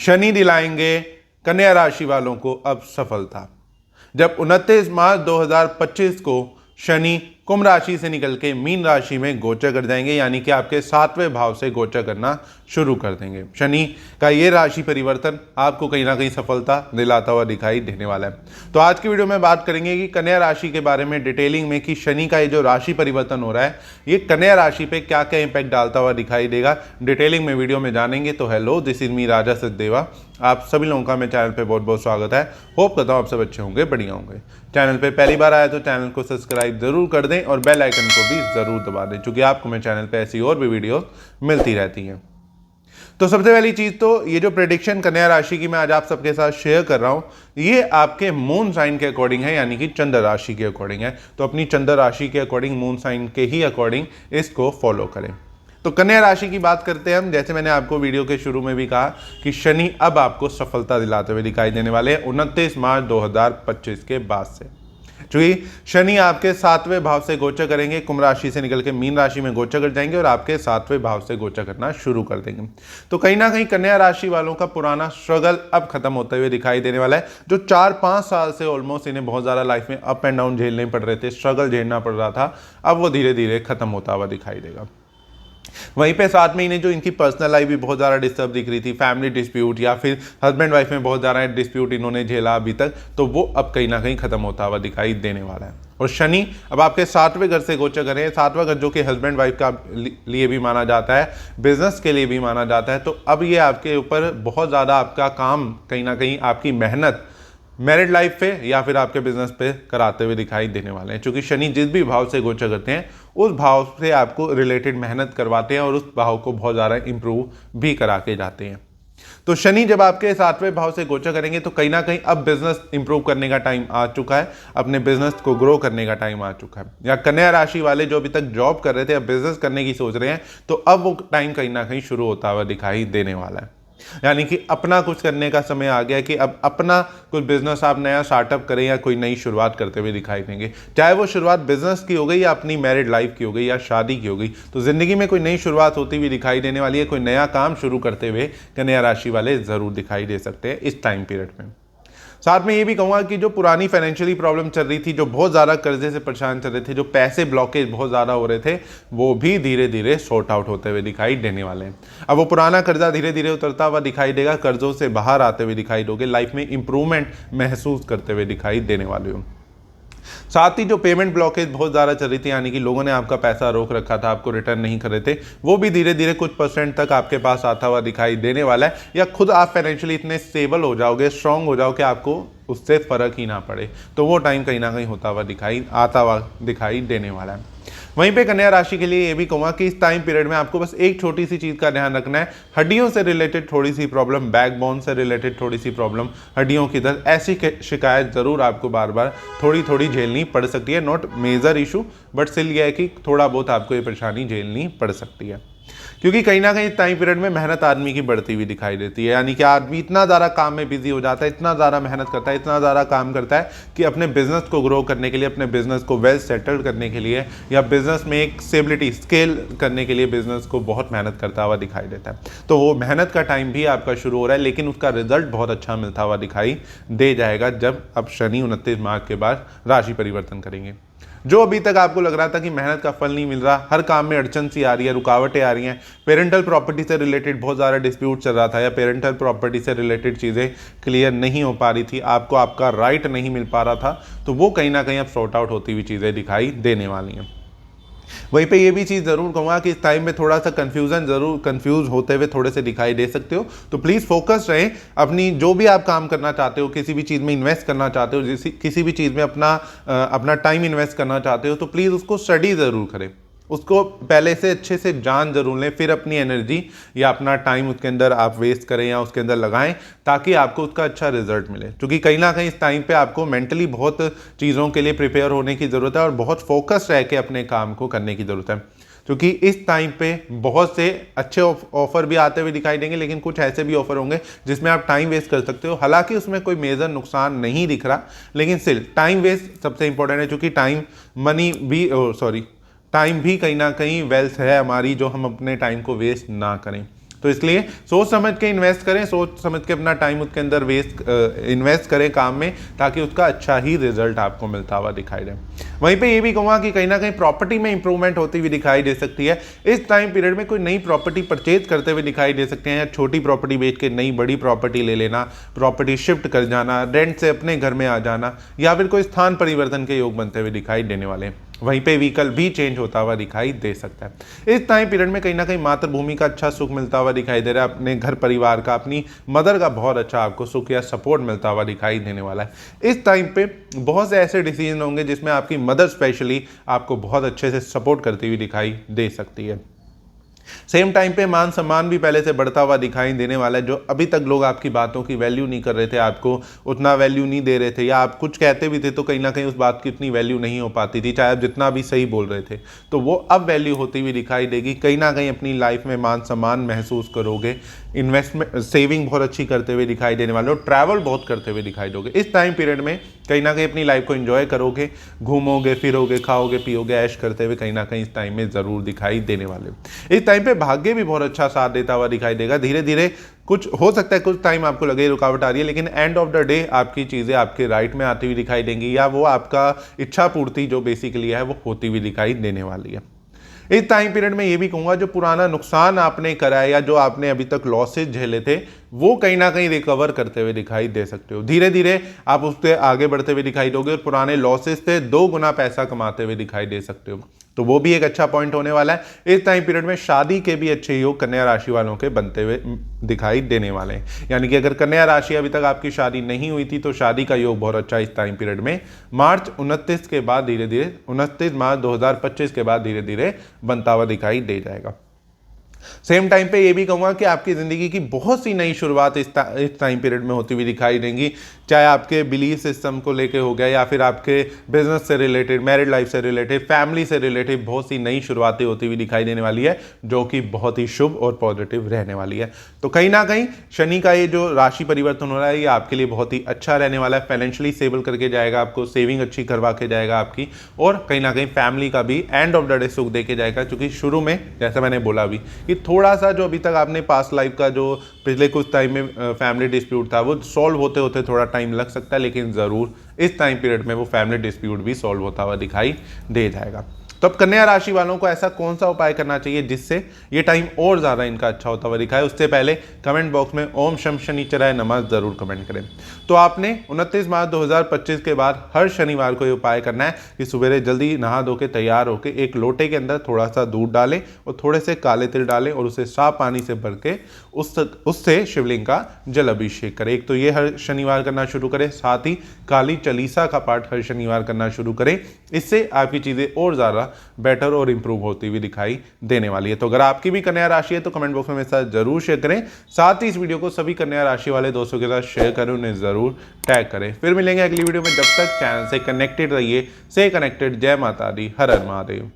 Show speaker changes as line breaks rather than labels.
शनि दिलाएंगे कन्या राशि वालों को अब सफलता। जब 29 मार्च 2025 को शनि कुंभ राशि से निकल के मीन राशि में गोचर कर जाएंगे, यानी कि आपके 7वें भाव से गोचर करना शुरू कर देंगे। शनि का ये राशि परिवर्तन आपको कहीं ना कहीं सफलता दिलाता हुआ दिखाई देने वाला है। तो आज की वीडियो में बात करेंगे कि कन्या राशि के बारे में डिटेलिंग में, कि शनि का ये जो राशि परिवर्तन हो रहा है ये कन्या राशि पे क्या क्या इंपैक्ट डालता हुआ दिखाई देगा, डिटेलिंग में वीडियो में जानेंगे। तो हेलो, दिस इज मी राजा सचदेवा। आप सभी लोगों का मेरे चैनल पे बहुत बहुत स्वागत है। होप करता हूँ आप सब अच्छे होंगे, बढ़िया होंगे। चैनल पे पहली बार आया तो चैनल को सब्सक्राइब जरूर कर दें और बेल आइकन को भी जरूर दबा दें, क्योंकि आपको मेरे चैनल पे ऐसी और भी वीडियो मिलती रहती हैं। तो सबसे पहली चीज तो ये जो प्रेडिक्शन कन्या राशि की मैं आज आप सबके साथ शेयर कर रहा हूं, ये आपके मून साइन के अकॉर्डिंग है, यानी कि चंद्र राशि के अकॉर्डिंग है। तो अपनी चंद्र राशि के अकॉर्डिंग, मून साइन के ही अकॉर्डिंग इसको फॉलो करें। तो कन्या राशि की बात करते हैं हम। जैसे मैंने आपको वीडियो के शुरू में भी कहा कि शनि अब आपको सफलता दिलाते हुए दिखाई देने वाले हैं 29 मार्च 2025 के बाद से। चूंकि शनि आपके 7वें भाव से गोचर करेंगे, कुंभ राशि से निकल के मीन राशि में गोचर कर जाएंगे और आपके 7वें भाव से गोचर करना शुरू कर देंगे। तो कहीं ना कहीं कन्या राशि वालों का पुराना स्ट्रगल अब खत्म होते हुए दिखाई देने वाला है। जो 4-5 साल से ऑलमोस्ट इन्हें बहुत ज्यादा लाइफ में अप एंड डाउन झेलने पड़ रहे थे, स्ट्रगल झेलना पड़ रहा था, अब वो धीरे धीरे खत्म होता हुआ दिखाई देगा। वहीं पे साथ में इन्हें जो इनकी पर्सनल लाइफ भी बहुत ज़्यादा डिस्टर्ब दिख रही थी, फैमिली डिस्प्यूट या फिर हस्बैंड वाइफ में बहुत ज़्यादा डिस्प्यूट इन्होंने झेला अभी तक, तो वो अब कहीं ना कहीं खत्म होता हुआ दिखाई देने वाला है। और शनि अब आपके 7वें घर से गोचर करें, 7वां घर जो कि हस्बैंड वाइफ का लिए भी माना जाता है, बिजनेस के लिए भी माना जाता है। तो अब ये आपके ऊपर बहुत ज़्यादा आपका काम, कहीं ना कहीं आपकी मेहनत मैरिड लाइफ पे या फिर आपके बिजनेस पे कराते हुए दिखाई देने वाले हैं। क्योंकि शनि जिस भी भाव से गोचर करते हैं उस भाव से आपको रिलेटेड मेहनत करवाते हैं और उस भाव को बहुत ज़्यादा इंप्रूव भी करा के जाते हैं। तो शनि जब आपके 7वें भाव से गोचर करेंगे तो कहीं ना कहीं अब बिजनेस इंप्रूव करने का टाइम आ चुका है, अपने बिजनेस को ग्रो करने का टाइम आ चुका है। या कन्या राशि वाले जो अभी तक जॉब कर रहे थे, अब बिजनेस करने की सोच रहे हैं, तो अब वो टाइम कहीं ना कहीं शुरू होता हुआ दिखाई देने वाला है। यानी कि अपना कुछ करने का समय आ गया कि अब अपना कुछ बिजनेस आप नया स्टार्टअप करें या कोई नई शुरुआत करते हुए दिखाई देंगे। चाहे वो शुरुआत बिजनेस की हो गई या अपनी मैरिड लाइफ की हो गई या शादी की हो गई, तो जिंदगी में कोई नई शुरुआत होती हुई दिखाई देने वाली है। कोई नया काम शुरू करते हुए कन्या राशि वाले जरूर दिखाई दे सकते हैं इस टाइम पीरियड में। साथ में ये भी कहूँगा कि जो पुरानी फाइनेंशियली प्रॉब्लम चल रही थी, जो बहुत ज़्यादा कर्जे से परेशान चल रहे थे, जो पैसे ब्लॉकेज बहुत ज़्यादा हो रहे थे, वो भी धीरे धीरे सॉर्ट आउट होते हुए दिखाई देने वाले हैं। अब वो पुराना कर्जा धीरे धीरे उतरता हुआ दिखाई देगा, कर्जों से बाहर आते हुए दिखाई दोगे, लाइफ में इंप्रूवमेंट महसूस करते हुए दिखाई देने वाले हो। साथ ही जो पेमेंट ब्लॉकेज बहुत ज़्यादा चल रही थी, यानी कि लोगों ने आपका पैसा रोक रखा था, आपको रिटर्न नहीं कर रहे थे, वो भी धीरे धीरे कुछ परसेंट तक आपके पास आता हुआ दिखाई देने वाला है। या खुद आप फाइनेंशियली इतने स्टेबल हो जाओगे, स्ट्रांग हो जाओ कि आपको उससे फर्क ही ना पड़े, तो वो टाइम कहीं ना कहीं आता हुआ दिखाई देने वाला है। वहीं पे कन्या राशि के लिए ये भी कहूँगा कि इस टाइम पीरियड में आपको बस एक छोटी सी चीज़ का ध्यान रखना है। हड्डियों से रिलेटेड थोड़ी सी प्रॉब्लम, बैकबोन से रिलेटेड थोड़ी सी प्रॉब्लम, हड्डियों की दर्द, ऐसी शिकायत ज़रूर आपको बार बार थोड़ी थोड़ी झेलनी पड़ सकती है। Not major issue, but still यह है कि थोड़ा बहुत आपको ये परेशानी झेलनी पड़ सकती है। क्योंकि कहीं ना कहीं टाइम पीरियड में मेहनत आदमी की बढ़ती हुई दिखाई देती है। यानी कि आदमी इतना ज़्यादा काम में बिजी हो जाता है, इतना ज़्यादा मेहनत करता है, इतना ज़्यादा काम करता है कि अपने बिजनेस को ग्रो करने के लिए, अपने बिजनेस को वेल सेटल्ड करने के लिए, या बिजनेस में एक स्टेबिलिटी स्केल करने के लिए बिजनेस को बहुत मेहनत करता हुआ दिखाई देता है। तो वो मेहनत का टाइम भी आपका शुरू हो रहा है, लेकिन उसका रिजल्ट बहुत अच्छा मिलता हुआ दिखाई दे जाएगा जब अब शनि 29 मार्च के बाद राशि परिवर्तन करेंगे। जो अभी तक आपको लग रहा था कि मेहनत का फल नहीं मिल रहा, हर काम में अड़चन सी आ रही है, रुकावटें आ रही हैं, पेरेंटल प्रॉपर्टी से रिलेटेड बहुत ज़्यादा डिस्प्यूट चल रहा था, या पेरेंटल प्रॉपर्टी से रिलेटेड चीज़ें क्लियर नहीं हो पा रही थी, आपको आपका राइट नहीं मिल पा रहा था, तो वो कहीं ना कहीं अब सॉर्ट आउट होती हुई चीज़ें दिखाई देने वाली हैं। वहीं पे ये भी चीज़ ज़रूर कहूँगा कि इस टाइम में थोड़ा सा कंफ्यूज होते हुए थोड़े से दिखाई दे सकते हो। तो प्लीज़ फोकस रहें, अपनी जो भी आप काम करना चाहते हो, किसी भी चीज़ में इन्वेस्ट करना चाहते हो, किसी भी चीज़ में अपना टाइम इन्वेस्ट करना चाहते हो, तो प्लीज़ उसको स्टडी ज़रूर करें, उसको पहले से अच्छे से जान जरूर लें, फिर अपनी एनर्जी या अपना टाइम उसके अंदर आप वेस्ट करें या उसके अंदर लगाएं, ताकि आपको उसका अच्छा रिजल्ट मिले। क्योंकि कहीं ना कहीं इस टाइम पे आपको मेंटली बहुत चीज़ों के लिए प्रिपेयर होने की ज़रूरत है और बहुत फोकस रह के अपने काम को करने की ज़रूरत है। क्योंकि इस टाइम पे बहुत से अच्छे ऑफर भी आते हुए दिखाई देंगे, लेकिन कुछ ऐसे भी ऑफर होंगे जिसमें आप टाइम वेस्ट कर सकते हो। हालांकि उसमें कोई मेजर नुकसान नहीं दिख रहा, लेकिन स्टिल टाइम वेस्ट सबसे इंपॉर्टेंट है, क्योंकि टाइम भी कहीं ना कहीं वेल्थ है हमारी, जो हम अपने टाइम को वेस्ट ना करें। तो इसलिए सोच समझ के इन्वेस्ट करें, सोच समझ के अपना टाइम उसके अंदर इन्वेस्ट करें काम में, ताकि उसका अच्छा ही रिजल्ट आपको मिलता हुआ दिखाई दे। वहीं पे ये भी कहूँगा कि कहीं ना कहीं प्रॉपर्टी में इंप्रूवमेंट होती हुई दिखाई दे सकती है। इस टाइम पीरियड में कोई नई प्रॉपर्टी परचेज करते हुए दिखाई दे सकते हैं, या छोटी प्रॉपर्टी बेच के नई बड़ी प्रॉपर्टी ले लेना, प्रॉपर्टी शिफ्ट कर जाना, रेंट से अपने घर में आ जाना, या फिर कोई स्थान परिवर्तन के योग बनते हुए दिखाई देने वाले हैं। वहीं पे व्हीकल भी चेंज होता हुआ दिखाई दे सकता है। इस टाइम पीरियड में कहीं ना कहीं मातृभूमि का अच्छा सुख मिलता हुआ दिखाई दे रहा है, अपने घर परिवार का, अपनी मदर का बहुत अच्छा आपको सुख या सपोर्ट मिलता हुआ दिखाई देने वाला है। इस टाइम पे बहुत से ऐसे डिसीजन होंगे जिसमें आपकी मदर स्पेशली आपको बहुत अच्छे से सपोर्ट करती हुई दिखाई दे सकती है। सेम टाइम पे मान सम्मान भी पहले से बढ़ता हुआ दिखाई देने वाला है। जो अभी तक लोग आपकी बातों की वैल्यू नहीं कर रहे थे, आपको उतना वैल्यू नहीं दे रहे थे, या आप कुछ कहते भी थे तो कहीं ना कहीं उस बात की उतनी वैल्यू नहीं हो पाती थी, चाहे आप जितना भी सही बोल रहे थे, तो वो अब वैल्यू होती हुई दिखाई देगी। कहीं ना कहीं अपनी लाइफ में मान सम्मान महसूस करोगे, इन्वेस्टमेंट सेविंग बहुत अच्छी करते हुए दिखाई देने वाले हो, ट्रैवल बहुत करते हुए दिखाई दोगे। इस टाइम पीरियड में कहीं ना कहीं अपनी लाइफ को एंजॉय करोगे, घूमोगे फिरोगे, खाओगे पियोगे, ऐश करते हुए कहीं ना कहीं इस टाइम में जरूर दिखाई देने वाले। इस टाइम पे भाग्य भी बहुत अच्छा साथ देता हुआ दिखाई देगा। धीरे धीरे कुछ हो सकता है, कुछ टाइम आपको लगे रुकावट आ रही है, लेकिन एंड ऑफ द डे आपकी चीज़ें आपके राइट में आती हुई दिखाई देंगी, या वो आपका इच्छा पूर्ति जो बेसिकली है वो होती हुई दिखाई देने वाली है। इस टाइम पीरियड में ये भी कहूँगा जो पुराना नुकसान आपने करा है, या जो आपने अभी तक लॉसेज झेले थे, वो कहीं ना कहीं रिकवर करते हुए दिखाई दे सकते हो। धीरे धीरे आप उससे आगे बढ़ते हुए दिखाई दोगे, और पुराने लॉसेज से 2 गुना पैसा कमाते हुए दिखाई दे सकते हो। तो वो भी एक अच्छा पॉइंट होने वाला है। इस टाइम पीरियड में शादी के भी अच्छे योग कन्या राशि वालों के बनते हुए दिखाई देने वाले हैं। यानी कि अगर कन्या राशि अभी तक आपकी शादी नहीं हुई थी तो शादी का योग बहुत अच्छा इस टाइम पीरियड में मार्च 29 के बाद धीरे धीरे 29 मार्च 2025 के बाद धीरे धीरे बनता हुआ दिखाई दे जाएगा। सेम टाइम पे ये भी कहूँगा कि आपकी ज़िंदगी की बहुत सी नई शुरुआत इस टाइम पीरियड में होती हुई दिखाई देंगी, चाहे आपके बिलीफ सिस्टम को लेके हो गया, या फिर आपके बिजनेस से रिलेटेड, मैरिड लाइफ से रिलेटेड, फैमिली से रिलेटेड बहुत सी नई शुरुआतें होती हुई दिखाई देने वाली है, जो कि बहुत ही शुभ और पॉजिटिव रहने वाली है। तो कहीं ना कहीं शनि का ये जो राशि परिवर्तन हो रहा है, ये आपके लिए बहुत ही अच्छा रहने वाला है। फाइनेंशियली स्टेबल करके जाएगा, आपको सेविंग अच्छी करवा के जाएगा आपकी, और कहीं ना कहीं फैमिली का भी एंड ऑफ द डे सुख दे के जाएगा। क्योंकि शुरू में जैसा मैंने बोला भी कि थोड़ा सा जो अभी तक आपने पास्ट लाइफ का जो पिछले कुछ टाइम में फैमिली डिस्प्यूट था, वो सॉल्व होते होते थोड़ा टाइम लग सकता है, लेकिन ज़रूर इस टाइम पीरियड में वो फैमिली डिस्प्यूट भी सॉल्व होता हुआ दिखाई दे जाएगा। तो अब कन्या राशि वालों को ऐसा कौन सा उपाय करना चाहिए जिससे ये टाइम और ज़्यादा इनका अच्छा होता हुआ दिखाए, उससे पहले कमेंट बॉक्स में ओम शम शनिचराय नमः ज़रूर कमेंट करें। तो आपने 29 मार्च 2025 के बाद हर शनिवार को ये उपाय करना है कि सवेरे जल्दी नहा धो के तैयार होकर एक लोटे के अंदर थोड़ा सा दूध डालें और थोड़े से काले तिल डालें, और उसे साफ पानी से भर के उससे शिवलिंग का जल अभिषेक करें। एक तो ये हर शनिवार करना शुरू करें, साथ ही काली चालीसा का पाठ हर शनिवार करना शुरू करें। इससे आपकी चीज़ें और ज़्यादा बेटर और इंप्रूव होती हुई दिखाई देने वाली है। तो अगर आपकी भी कन्या राशि है तो कमेंट बॉक्स में मेरे साथ जरूर शेयर करें, साथ ही इस वीडियो को सभी कन्या राशि वाले दोस्तों के साथ शेयर करें, उन्हें जरूर टैग करें। फिर मिलेंगे अगली वीडियो में, जब तक चैनल से कनेक्टेड रहिए। से कनेक्टेड। जय माता दी, हर हर महादेव।